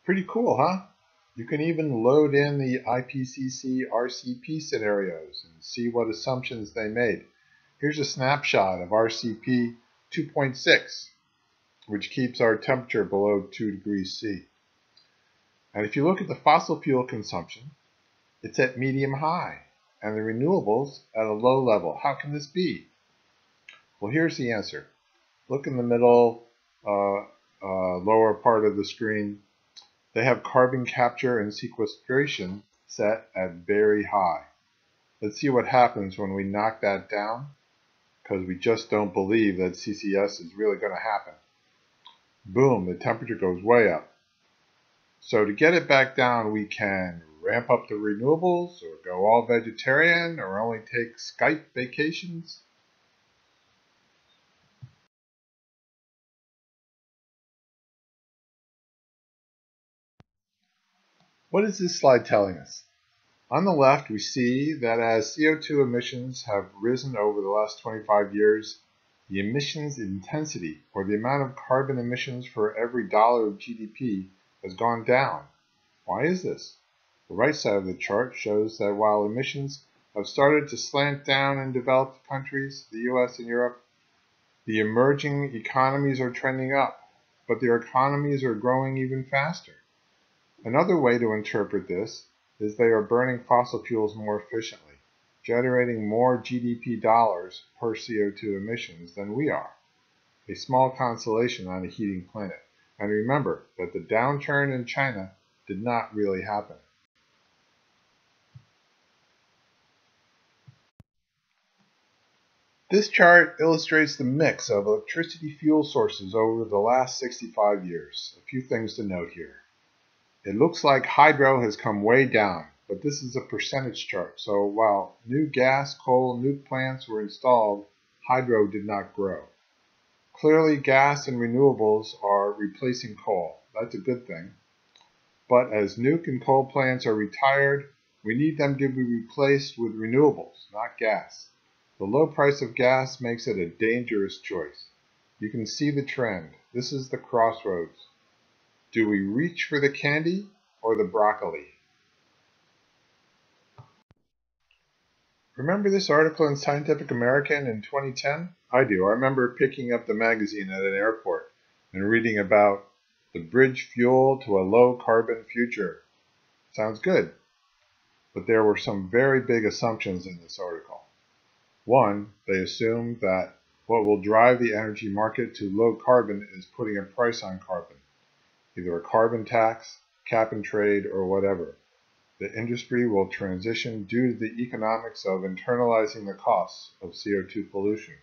Pretty cool, huh? You can even load in the IPCC RCP scenarios and see what assumptions they made. Here's a snapshot of RCP 2.6, which keeps our temperature below 2 degrees C. And if you look at the fossil fuel consumption, it's at medium high, and the renewables at a low level. How can this be? Well, here's the answer. Look in the middle lower part of the screen. They have carbon capture and sequestration set at very high. Let's see what happens when we knock that down, because we just don't believe that CCS is really going to happen. Boom, the temperature goes way up. So to get it back down, we can ramp up the renewables, or go all vegetarian, or only take Skype vacations. What is this slide telling us? On the left, we see that as CO2 emissions have risen over the last 25 years, the emissions intensity, or the amount of carbon emissions for every dollar of GDP, has gone down. Why is this? The right side of the chart shows that while emissions have started to slant down in developed countries, the US and Europe, the emerging economies are trending up, but their economies are growing even faster. Another way to interpret this is they are burning fossil fuels more efficiently, generating more GDP dollars per CO2 emissions than we are. A small consolation on a heating planet. And remember that the downturn in China did not really happen. This chart illustrates the mix of electricity fuel sources over the last 65 years. A few things to note here. It looks like hydro has come way down, but this is a percentage chart. So while new gas, coal, nuke plants were installed, hydro did not grow. Clearly, gas and renewables are replacing coal. That's a good thing. But as nuke and coal plants are retired, we need them to be replaced with renewables, not gas. The low price of gas makes it a dangerous choice. You can see the trend. This is the crossroads. Do we reach for the candy or the broccoli? Remember this article in Scientific American in 2010? I do. I remember picking up the magazine at an airport and reading about the bridge fuel to a low-carbon future. Sounds good. But there were some very big assumptions in this article. One, they assumed that what will drive the energy market to low carbon is putting a price on carbon, either a carbon tax, cap and trade, or whatever. The industry will transition due to the economics of internalizing the costs of CO2 pollution.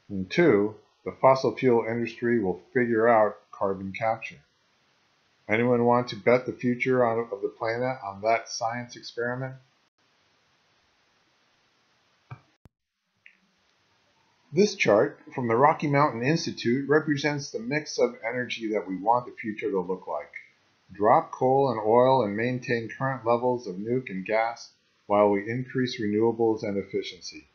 And two, the fossil fuel industry will figure out carbon capture. Anyone want to bet the future of the planet on that science experiment? This chart from the Rocky Mountain Institute represents the mix of energy that we want the future to look like. Drop coal and oil and maintain current levels of nuke and gas while we increase renewables and efficiency.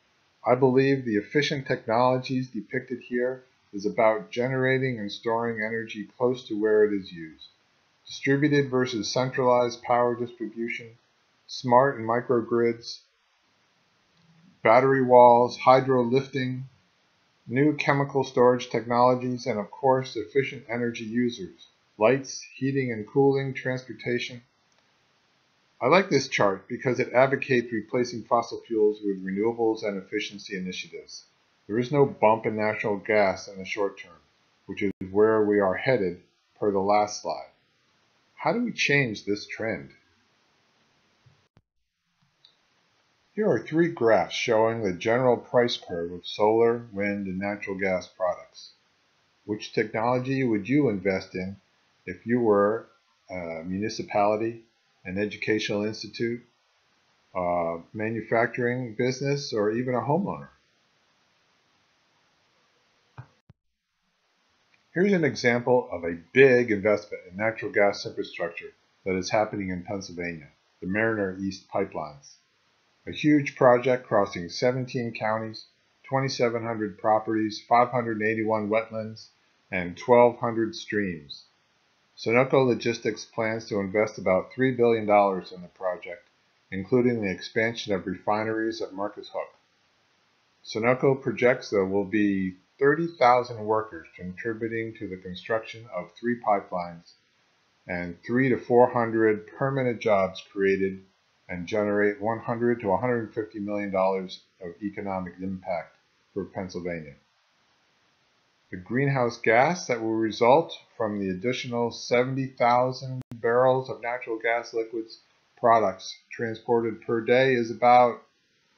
I believe the efficient technologies depicted here is about generating and storing energy close to where it is used. Distributed versus centralized power distribution, smart and microgrids, battery walls, hydro lifting, new chemical storage technologies, and of course efficient energy users. Lights, heating and cooling, transportation. I like this chart because it advocates replacing fossil fuels with renewables and efficiency initiatives. There is no bump in natural gas in the short term, which is where we are headed per the last slide. How do we change this trend? Here are three graphs showing the general price curve of solar, wind, and natural gas products. Which technology would you invest in if you were a municipality, an educational institute, a manufacturing business, or even a homeowner? Here's an example of a big investment in natural gas infrastructure that is happening in Pennsylvania, the Mariner East pipelines. A huge project crossing 17 counties, 2,700 properties, 581 wetlands, and 1,200 streams. Sunoco Logistics plans to invest about $3 billion in the project, including the expansion of refineries at Marcus Hook. Sunoco projects there will be 30,000 workers contributing to the construction of 3 pipelines and 300 to 400 permanent jobs created and generate $100 to $150 million of economic impact for Pennsylvania. The greenhouse gas that will result from the additional 70,000 barrels of natural gas liquids products transported per day is about,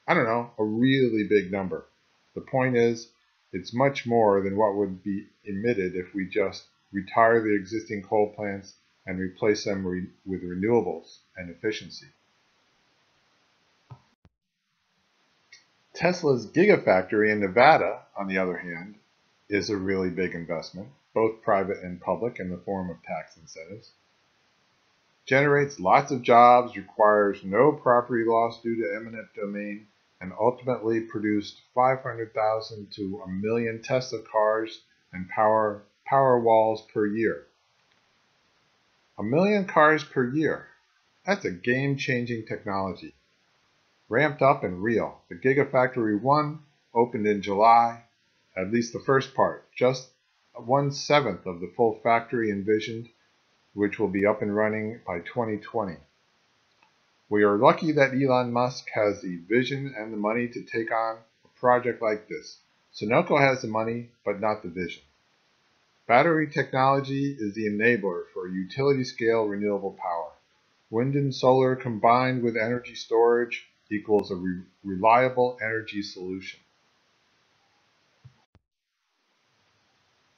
a really big number. The point is, it's much more than what would be emitted if we just retire the existing coal plants and replace them with renewables and efficiency. Tesla's Gigafactory in Nevada, on the other hand, is a really big investment, both private and public, in the form of tax incentives. Generates lots of jobs, requires no property loss due to eminent domain, and ultimately produced 500,000 to 1 million Tesla cars and power walls per year. 1 million cars per year. That's a game-changing technology. Ramped up and real. The Gigafactory 1 opened in July, at least the first part, just 1/7 of the full factory envisioned, which will be up and running by 2020. We are lucky that Elon Musk has the vision and the money to take on a project like this. Sunoco has the money, but not the vision. Battery technology is the enabler for utility-scale renewable power. Wind and solar combined with energy storage equals a reliable energy solution.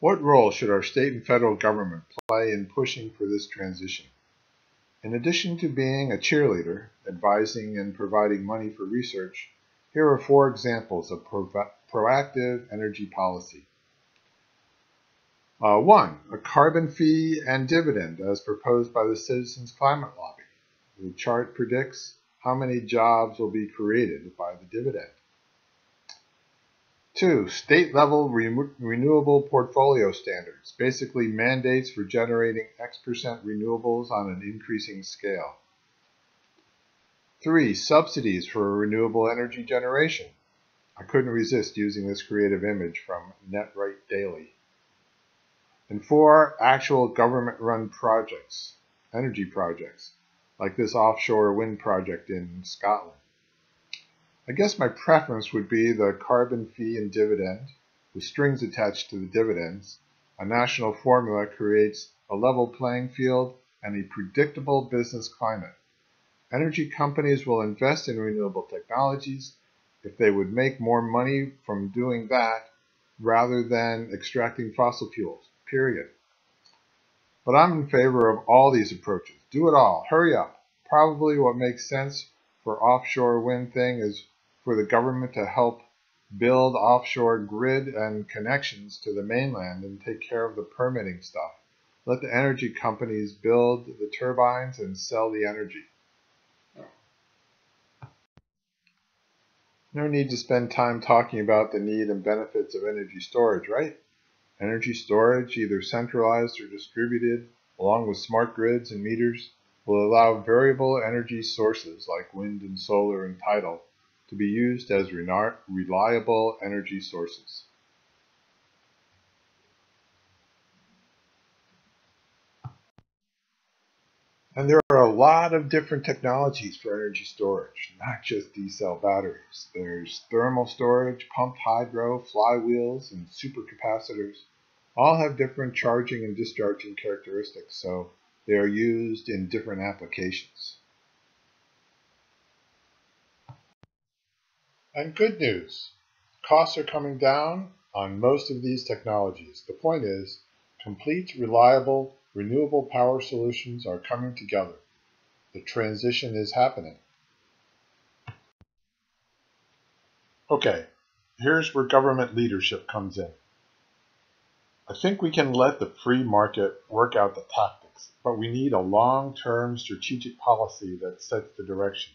What role should our state and federal government play in pushing for this transition? In addition to being a cheerleader, advising and providing money for research, here are 4 examples of proactive energy policy. 1. A carbon fee and dividend as proposed by the Citizens Climate Lobby. The chart predicts how many jobs will be created by the dividend. 2. State-level renewable portfolio standards, basically mandates for generating X% renewables on an increasing scale. 3. Subsidies for renewable energy generation. I couldn't resist using this creative image from NetRight Daily. And 4. Actual government-run projects, energy projects, like this offshore wind project in Scotland. I guess my preference would be the carbon fee and dividend, with strings attached to the dividends. A national formula creates a level playing field and a predictable business climate. Energy companies will invest in renewable technologies if they would make more money from doing that rather than extracting fossil fuels, period. But I'm in favor of all these approaches. Do it all. Hurry up. Probably what makes sense for offshore wind thing is for the government to help build offshore grid and connections to the mainland and take care of the permitting stuff. Let the energy companies build the turbines and sell the energy. No need to spend time talking about the need and benefits of energy storage, right? Energy storage, either centralized or distributed, along with smart grids and meters, will allow variable energy sources like wind and solar and tidal to be used as reliable energy sources. And there are a lot of different technologies for energy storage, not just D-cell batteries. There's thermal storage, pumped hydro, flywheels, and supercapacitors. All have different charging and discharging characteristics, so they are used in different applications. And good news, costs are coming down on most of these technologies. The point is, complete, reliable, renewable power solutions are coming together. The transition is happening. Okay, here's where government leadership comes in. I think we can let the free market work out the tactics, but we need a long-term strategic policy that sets the direction.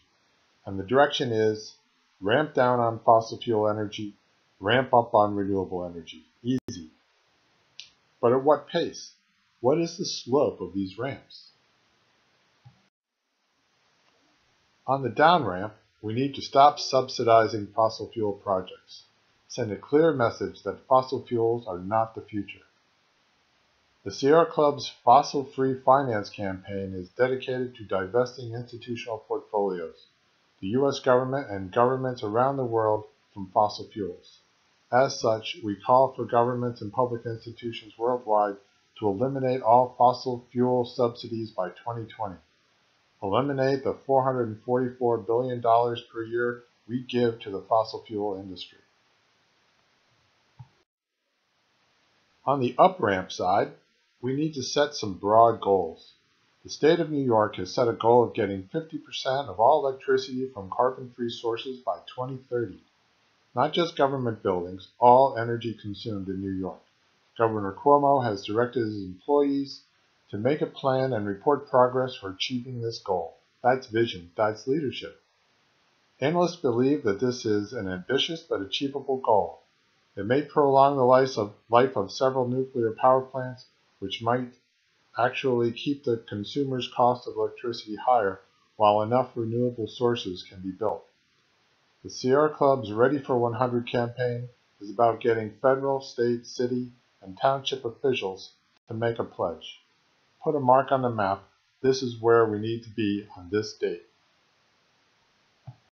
And the direction is ramp down on fossil fuel energy, ramp up on renewable energy. Easy. But at what pace? What is the slope of these ramps? On the down ramp, we need to stop subsidizing fossil fuel projects. Send a clear message that fossil fuels are not the future. The Sierra Club's fossil-free finance campaign is dedicated to divesting institutional portfolios, the U.S. government and governments around the world from fossil fuels. As such, we call for governments and public institutions worldwide to eliminate all fossil fuel subsidies by 2020. Eliminate the $444 billion per year we give to the fossil fuel industry. On the up-ramp side, we need to set some broad goals. The state of New York has set a goal of getting 50% of all electricity from carbon-free sources by 2030. Not just government buildings, all energy consumed in New York. Governor Cuomo has directed his employees to make a plan and report progress for achieving this goal. That's vision, that's leadership. Analysts believe that this is an ambitious but achievable goal. It may prolong the life of several nuclear power plants, which might actually keep the consumer's cost of electricity higher while enough renewable sources can be built. The Sierra Club's Ready for 100 campaign is about getting federal, state, city, and township officials to make a pledge. Put a mark on the map. This is where we need to be on this date.